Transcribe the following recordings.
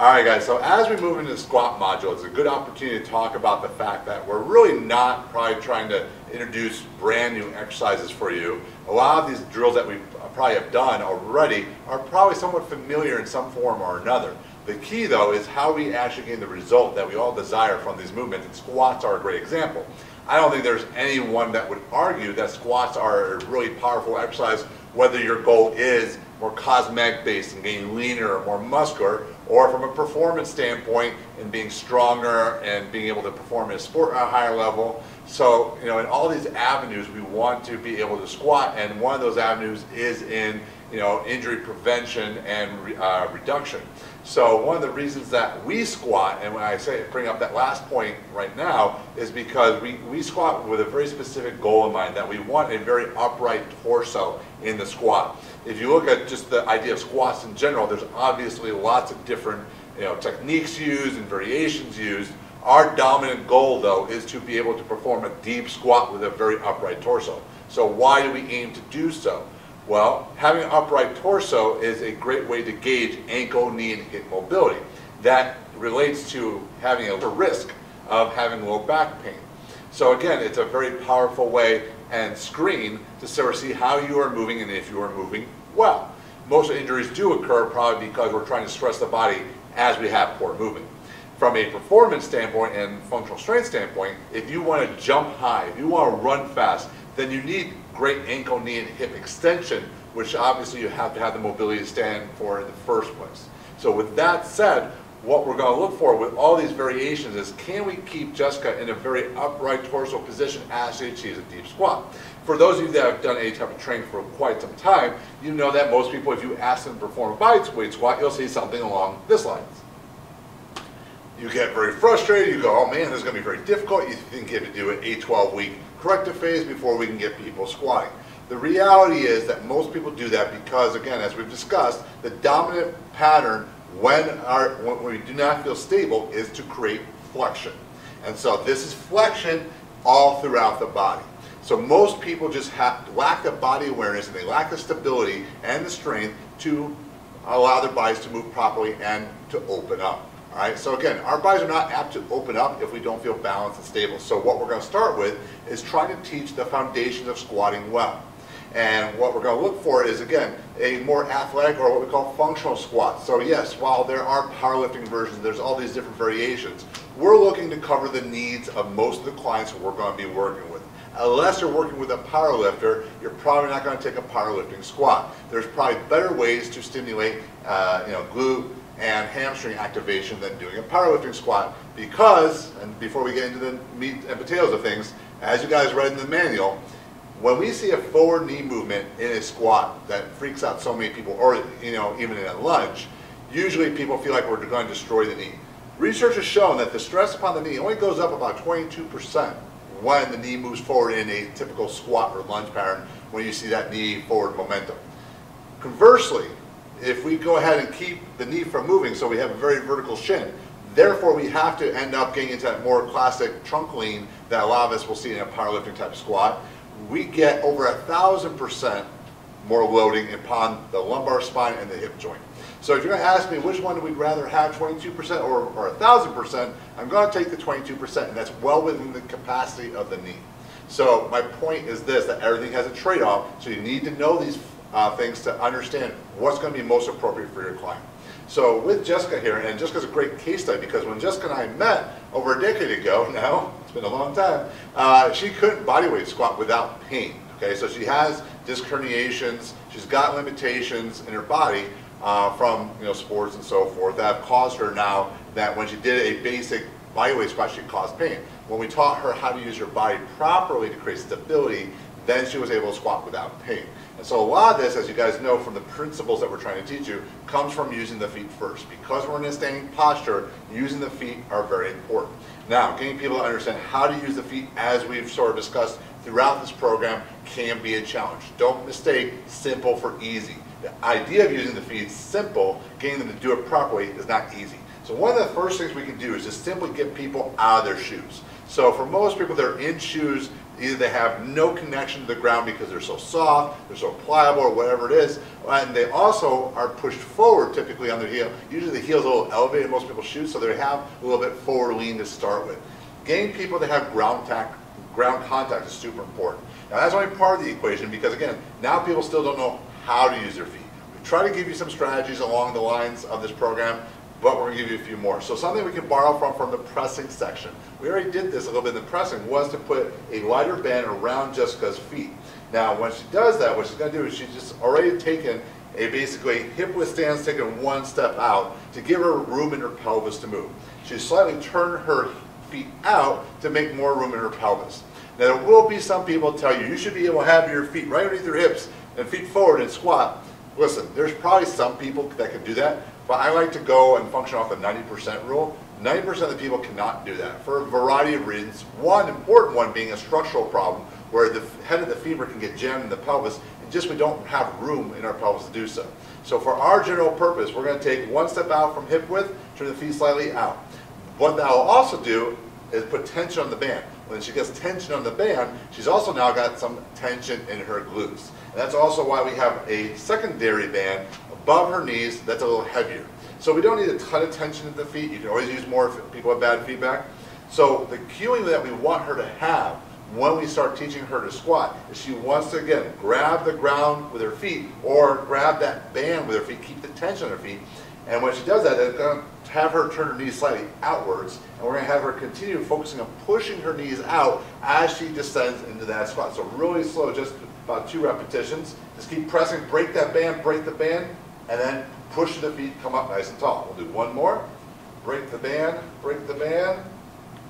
Alright guys, so as we move into the squat module, it's a good opportunity to talk about the fact that we're really not probably trying to introduce brand new exercises for you. A lot of these drills that we probably have done already are probably somewhat familiar in some form or another. The key though is how we actually gain the result that we all desire from these movements, and squats are a great example. I don't think there's anyone that would argue that squats are a really powerful exercise, whether your goal is more cosmetic based and getting leaner or more muscular, or from a performance standpoint and being stronger and being able to perform in a sport at a higher level. So, in all these avenues we want to be able to squat, and one of those avenues is in injury prevention and reduction. So one of the reasons that we squat, and when I say bring up that last point right now, is because we squat with a very specific goal in mind, that we want a very upright torso in the squat. If you look at just the idea of squats in general, there's obviously lots of different techniques used and variations used. Our dominant goal though is to be able to perform a deep squat with a very upright torso. So why do we aim to do so? Well, having an upright torso is a great way to gauge ankle, knee, and hip mobility. That relates to having a risk of having low back pain. So again, it's a very powerful way and screen to sort of see how you are moving and if you are moving well. Most injuries do occur probably because we're trying to stress the body as we have poor movement. From a performance standpoint and functional strength standpoint, if you want to jump high, if you want to run fast, then you need great ankle, knee, and hip extension, which obviously you have to have the mobility to stand for in the first place. So with that said, what we're going to look for with all these variations is, can we keep Jessica in a very upright torso position as she achieves a deep squat? For those of you that have done any type of training for quite some time, you know that most people, if you ask them to perform a bodyweight squat, you'll see something along this lines. You get very frustrated, you go, oh man, this is going to be very difficult. You think you have to do an 8-12 week corrective phase before we can get people squatting. The reality is that most people do that because, again, as we've discussed, the dominant pattern when we do not feel stable is to create flexion. And so this is flexion all throughout the body. So most people just lack the body awareness, and they lack the stability and the strength to allow their bodies to move properly and to open up. All right, so again, our bodies are not apt to open up if we don't feel balanced and stable. So what we're going to start with is trying to teach the foundations of squatting well. And what we're going to look for is, again, a more athletic, or what we call functional squat. So yes, while there are powerlifting versions, there's all these different variations, we're looking to cover the needs of most of the clients who we're going to be working with. Unless you're working with a powerlifter, you're probably not going to take a powerlifting squat. There's probably better ways to stimulate glute and hamstring activation than doing a powerlifting squat, because, and before we get into the meat and potatoes of things, as you guys read in the manual, when we see a forward knee movement in a squat that freaks out so many people, or even in a lunge, usually people feel like we're going to destroy the knee. Research has shown that the stress upon the knee only goes up about 22% when the knee moves forward in a typical squat or lunge pattern, when you see that knee forward momentum. Conversely, if we go ahead and keep the knee from moving, so we have a very vertical shin, therefore we have to end up getting into that more classic trunk lean that a lot of us will see in a powerlifting type of squat. We get over 1,000% more loading upon the lumbar spine and the hip joint. So if you're going to ask me which one we'd rather have, 22% or 1,000%, I'm going to take the 22%, and that's well within the capacity of the knee. So my point is this, that everything has a trade-off, so you need to know these things to understand what's going to be most appropriate for your client. So with Jessica here, and Jessica's a great case study, because when Jessica and I met over a decade ago now, it's been a long time, she couldn't bodyweight squat without pain. Okay, so she has disc herniations, she's got limitations in her body from sports and so forth that have caused her now that when she did a basic bodyweight squat, she caused pain. When we taught her how to use her body properly to create stability, then she was able to squat without pain. And so a lot of this, as you guys know from the principles that we're trying to teach you, comes from using the feet first. Because we're in a standing posture, using the feet are very important. Now, getting people to understand how to use the feet, as we've sort of discussed throughout this program, can be a challenge. Don't mistake simple for easy. The idea of using the feet is simple, getting them to do it properly is not easy. So one of the first things we can do is just simply get people out of their shoes. So for most people, they're in shoes, either they have no connection to the ground because they're so soft, they're so pliable, or whatever it is, And they also are pushed forward typically on their heel. Usually the heel's a little elevated, most people shoot, so they have a little bit forward lean to start with. Getting people to have ground contact is super important. Now that's only part of the equation because again, now people still don't know how to use their feet. We try to give you some strategies along the lines of this program, but we're going to give you a few more. So something we can borrow from the pressing section. We already did this a little bit in the pressing, was to put a lighter band around Jessica's feet. Now when she does that, what she's going to do is she's just already taken a basically hip width stance, taken one step out to give her room in her pelvis to move. She's slightly turned her feet out to make more room in her pelvis. Now there will be some people tell you should be able to have your feet right underneath your hips and feet forward and squat. Listen, there's probably some people that can do that, but I like to go and function off the 90% rule. 90% of the people cannot do that for a variety of reasons. One important one being a structural problem where the head of the femur can get jammed in the pelvis and just we don't have room in our pelvis to do so. So for our general purpose, we're going to take one step out from hip width, turn the feet slightly out. What that will also do is put tension on the band. When she gets tension on the band, she's also now got some tension in her glutes. And that's also why we have a secondary band above her knees that's a little heavier. So we don't need a ton of tension at the feet. You can always use more if people have bad feedback. So the cueing that we want her to have when we start teaching her to squat is she wants to, again, grab the ground with her feet or grab that band with her feet, keep the tension on her feet. And when she does that, it's going to have her turn her knees slightly outwards, and we're going to have her continue focusing on pushing her knees out as she descends into that squat. So really slow, just about 2 repetitions. Just keep pressing, break that band, break the band, and then push the feet, come up nice and tall. We'll do one more. Break the band,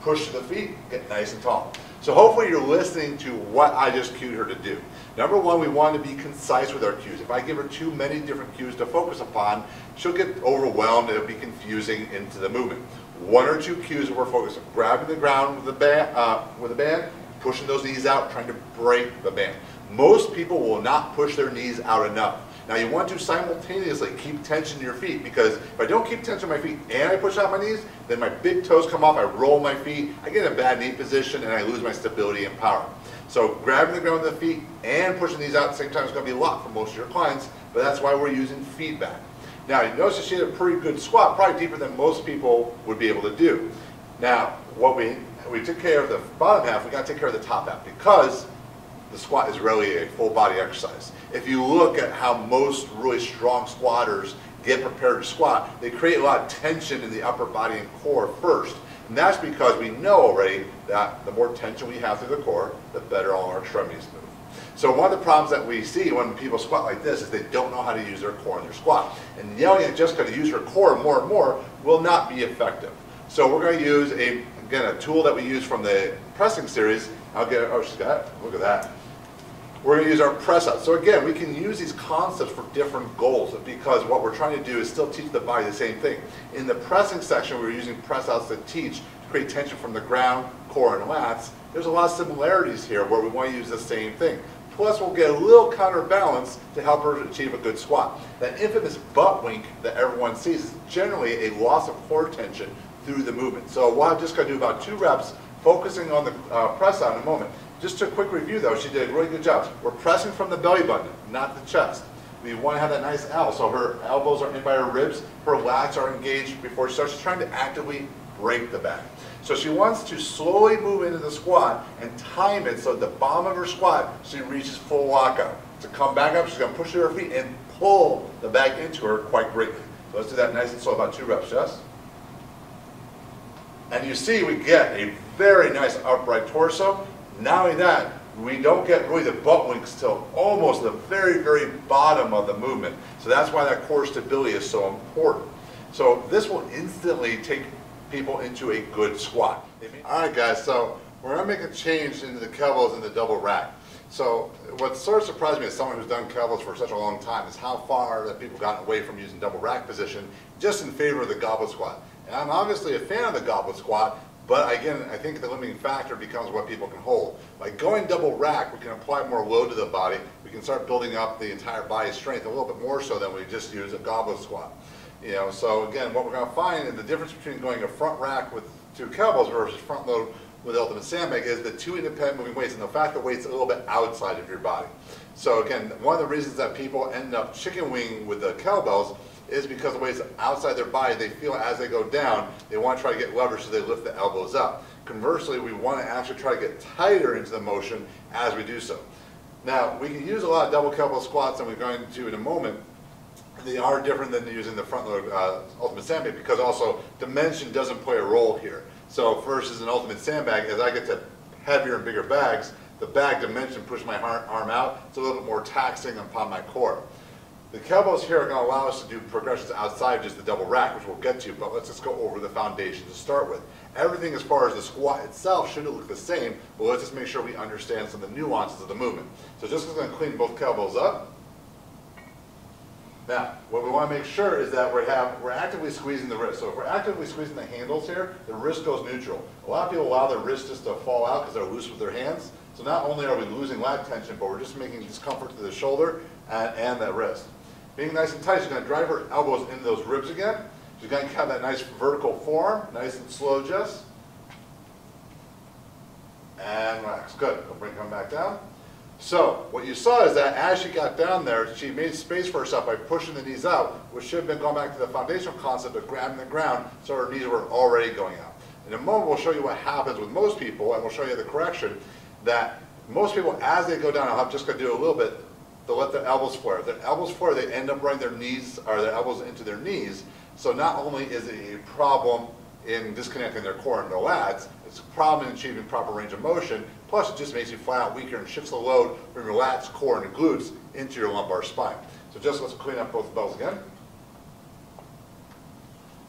push the feet, get nice and tall. So hopefully you're listening to what I just cued her to do. Number one, we want to be concise with our cues. If I give her too many different cues to focus upon, she'll get overwhelmed. It'll be confusing into the movement. 1 or 2 cues we're focused on. Grabbing the ground with the band, pushing those knees out, trying to break the band. Most people will not push their knees out enough. Now you want to simultaneously keep tension in your feet, because if I don't keep tension in my feet and I push out my knees, then my big toes come off, I roll my feet, I get in a bad knee position, and I lose my stability and power. So grabbing the ground with the feet and pushing these out at the same time is going to be a lot for most of your clients, but that's why we're using feedback. Now you notice that she had a pretty good squat, probably deeper than most people would be able to do. Now what we took care of the bottom half, we got to take care of the top half, because the squat is really a full body exercise. If you look at how most really strong squatters get prepared to squat, they create a lot of tension in the upper body and core first. And that's because we know already that the more tension we have through the core, the better all our extremities move. So one of the problems that we see when people squat like this is they don't know how to use their core in their squat. And yelling at Jessica to use her core more and more will not be effective. So we're going to use, again, a tool that we use from the pressing series. Oh, she's got it. Look at that. We're going to use our press out. So again, we can use these concepts for different goals, because what we're trying to do is still teach the body the same thing. In the pressing section, we're using press outs to teach, to create tension from the ground, core, and lats. There's a lot of similarities here where we want to use the same thing. Plus, we'll get a little counterbalance to help her achieve a good squat. That infamous butt wink that everyone sees is generally a loss of core tension through the movement. So what I'm just going to do about 2 reps, focusing on the press out in a moment. Just a quick review though, she did a really good job. We're pressing from the belly button, not the chest. We want to have that nice L, so her elbows are in by her ribs, her lats are engaged before she starts. She's trying to actively break the back. So she wants to slowly move into the squat and time it so at the bottom of her squat she reaches full lockout. To come back up, she's going to push her feet and pull the back into her quite greatly. So let's do that nice and slow, about 2 reps, Jess. And you see we get a very nice upright torso. Not only that, we don't get really the butt winks till almost the very, very bottom of the movement. So that's why that core stability is so important. So this will instantly take people into a good squat. Alright guys, so we're going to make a change into the kettlebells and the double rack. So what sort of surprised me as someone who's done kettlebells for such a long time is how far that people gotten away from using double rack position just in favor of the goblet squat. And I'm obviously a fan of the goblet squat, but again, I think the limiting factor becomes what people can hold. By going double rack, we can apply more load to the body. We can start building up the entire body strength a little bit more so than we just use a goblet squat. So again, what we're going to find is the difference between going a front rack with 2 kettlebells versus front load with the Ultimate Sandbag is the two independent moving weights and the fact that weight's a little bit outside of your body. So again, one of the reasons that people end up chicken wing with the kettlebells is because the weight's outside their body. They feel as they go down, they want to try to get leverage, so they lift the elbows up. Conversely, we want to actually try to get tighter into the motion as we do so. Now, we can use a lot of double kettlebell squats, and we're going to in a moment. They are different than using the front load Ultimate Sandbag, because also dimension doesn't play a role here. So versus an Ultimate Sandbag, as I get to heavier and bigger bags, the bag dimension pushes my arm out. It's a little bit more taxing upon my core. The kettlebells here are going to allow us to do progressions outside just the double rack, which we'll get to, but let's just go over the foundation to start with. Everything as far as the squat itself should look the same, but let's just make sure we understand some of the nuances of the movement. So just going to clean both kettlebells up. Now, what we want to make sure is that we're actively squeezing the wrist. So if we're actively squeezing the handles here, the wrist goes neutral. A lot of people allow their wrist just to fall out because they're loose with their hands. So not only are we losing lat tension, but we're just making discomfort to the shoulder and the wrist. Being nice and tight, she's going to drive her elbows into those ribs again. She's going to have that nice vertical forearm, nice and slow, Jess. And relax. Good. We'll bring her back down. So what you saw is that as she got down there, she made space for herself by pushing the knees out, which should have been going back to the foundational concept of grabbing the ground, so her knees were already going out. In a moment, we'll show you what happens with most people, and we'll show you the correction, that most people, as they go down, I'm just going to do a little bit, they'll let their elbows flare. If their elbows flare, they end up running their knees, or their elbows into their knees. So not only is it a problem in disconnecting their core and their lats, it's a problem in achieving proper range of motion, plus it just makes you flat out weaker and shifts the load from your lats, core, and your glutes into your lumbar spine. So just let's clean up both bells again.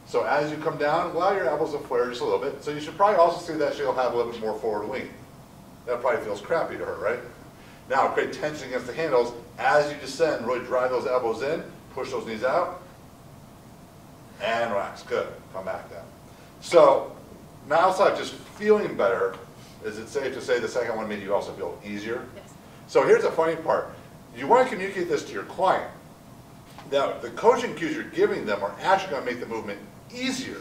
So as you come down, allow your elbows to flare just a little bit. So you should probably also see that she'll have a little bit more forward lean. That probably feels crappy to her, right? Now create tension against the handles. As you descend, really drive those elbows in, push those knees out, and relax. Good. Come back down. So now outside just feeling better, is it safe to say the second one made you also feel easier? Yes. So here's the funny part. You want to communicate this to your client. Now, the coaching cues you're giving them are actually going to make the movement easier.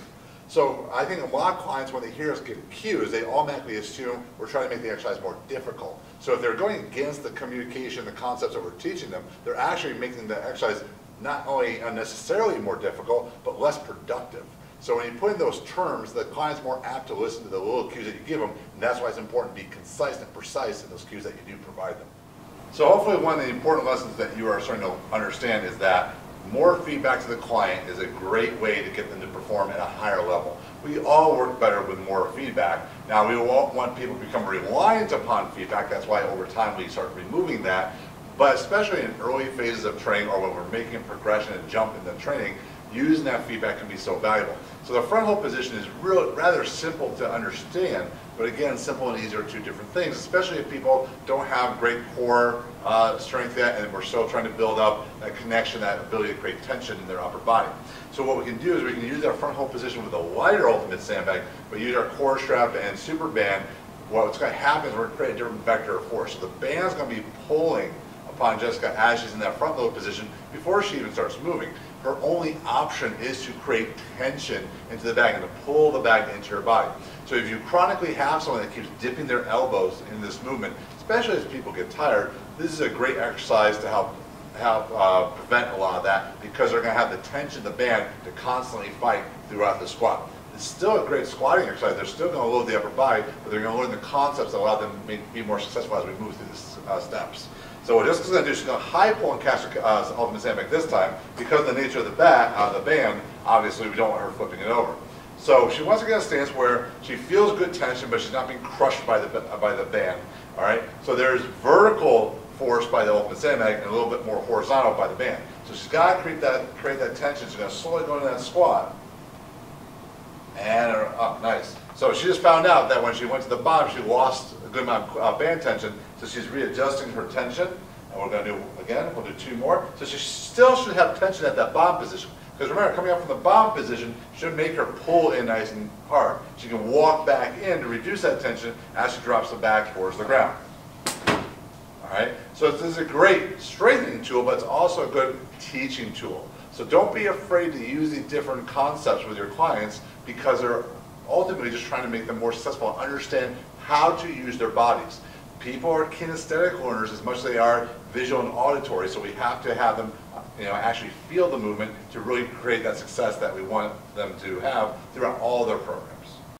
So I think a lot of clients, when they hear us give cues, they automatically assume we're trying to make the exercise more difficult. So if they're going against the communication, the concepts that we're teaching them, they're actually making the exercise not only unnecessarily more difficult, but less productive. So when you put in those terms, the client's more apt to listen to the little cues that you give them, and that's why it's important to be concise and precise in those cues that you do provide them. So hopefully one of the important lessons that you are starting to understand is that more feedback to the client is a great way to get them to perform at a higher level. We all work better with more feedback. Now, we won't want people to become reliant upon feedback. That's why over time we start removing that. But especially in early phases of training, or when we're making a progression and jump in the training, using that feedback can be so valuable. So the front hold position is rather simple to understand, but again, simple and easier are two different things, especially if people don't have great core strength yet, and we're still trying to build up that connection, that ability to create tension in their upper body. So what we can do is we can use our front hold position with a lighter Ultimate Sandbag, but use our core strap and Superband. What's going to happen is we're going to create a different vector of force. So the band's going to be pulling upon Jessica as she's in that front load position before she even starts moving. Her only option is to create tension into the bag and to pull the bag into her body. So if you chronically have someone that keeps dipping their elbows in this movement, especially as people get tired, this is a great exercise to help prevent a lot of that, because they're going to have the tension in the band to constantly fight throughout the squat. It's still a great squatting exercise. They're still going to load the upper body, but they're going to learn the concepts that allow them to be more successful as we move through the steps. So what Jessica's going to do, she's going to high pull and catch the Ultimate Sandbag this time. Because of the nature of the band, obviously we don't want her flipping it over. So she wants to get a stance where she feels good tension, but she's not being crushed by the band. All right. So there's vertical force by the Ultimate Sandbag and a little bit more horizontal by the band. So she's got to create that tension. She's going to slowly go into that squat and up. Nice. So she just found out that when she went to the bottom, she lost a good amount of band tension. So she's readjusting her tension, and we're going to do, again, we'll do two more. So she still should have tension at that bottom position. Because remember, coming up from the bottom position should make her pull in nice and hard. She can walk back in to reduce that tension as she drops the bag towards the ground. All right? So this is a great strengthening tool, but it's also a good teaching tool. So don't be afraid to use these different concepts with your clients, because they're ultimately just trying to make them more successful and understand how to use their bodies. People are kinesthetic learners as much as they are visual and auditory, so we have to have them actually feel the movement to really create that success that we want them to have throughout all their programs.